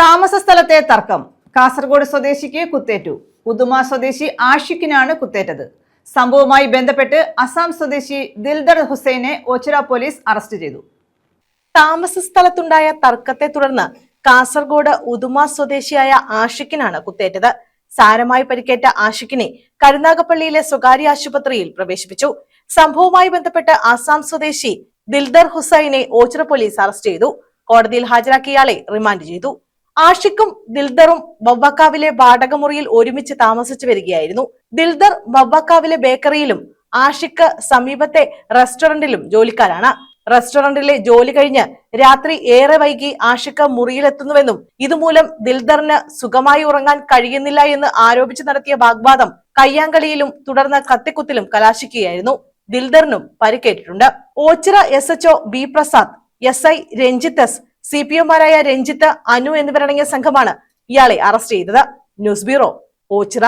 താമസ സ്ഥലത്തെ തർക്കം. കാസർഗോഡ് സ്വദേശിക്ക് കുത്തേറ്റു. ഉദുമ സ്വദേശി ആഷിഖിനാണ് കുത്തേറ്റത്. സംഭവവുമായി ബന്ധപ്പെട്ട് അസം സ്വദേശി ദിൽദർ ഹുസൈനെ ഓച്ചിറ പോലീസ് അറസ്റ്റ് ചെയ്തു. താമസ സ്ഥലത്തുണ്ടായ തർക്കത്തെ തുടർന്ന് കാസർഗോഡ് ഉദുമ സ്വദേശിയായ ആഷിഖിനാണ് കുത്തേറ്റത്. സാരമായി പരിക്കേറ്റ ആഷിഖിനെ കരുനാഗപ്പള്ളിയിലെ സ്വകാര്യ ആശുപത്രിയിൽ പ്രവേശിപ്പിച്ചു. സംഭവവുമായി ബന്ധപ്പെട്ട് ആസാം സ്വദേശി ദിൽദർ ഹുസൈനെ ഓച്ചിറ പോലീസ് അറസ്റ്റ് ചെയ്തു. കോടതിയിൽ ഹാജരാക്കിയ ഇയാളെ റിമാൻഡ് ചെയ്തു. ആഷിഖും ദിൽദറും വവ്വാക്കാവിലെ വാടകമുറിയിൽ ഒരുമിച്ച് താമസിച്ചു വരികയായിരുന്നു. ദിൽദർ വവ്വാക്കാവിലെ ബേക്കറിയിലും ആഷിഖ് സമീപത്തെ റെസ്റ്റോറന്റിലും ജോലിക്കാരാണ്. റെസ്റ്റോറന്റിലെ ജോലി കഴിഞ്ഞ് രാത്രി ഏറെ വൈകി ആഷിഖ് മുറിയിലെത്തുന്നുവെന്നും ഇതുമൂലം ദിൽദറിന് സുഖമായി ഉറങ്ങാൻ കഴിയുന്നില്ല എന്ന് ആരോപിച്ച് നടത്തിയ വാഗ്വാദം കയ്യാങ്കളിയിലും തുടർന്ന് കത്തിക്കുത്തിലും കലാശിക്കുകയായിരുന്നു. ദിൽദറിനും പരിക്കേറ്റിട്ടുണ്ട്. Ochira SHO B Prasad, SI Ranjith S, CPOമാരായ രഞ്ജിത്ത്, അനു എന്നിവരടങ്ങിയ സംഘമാണ് ഇയാളെ അറസ്റ്റ് ചെയ്തത്. News bureau, Ochira.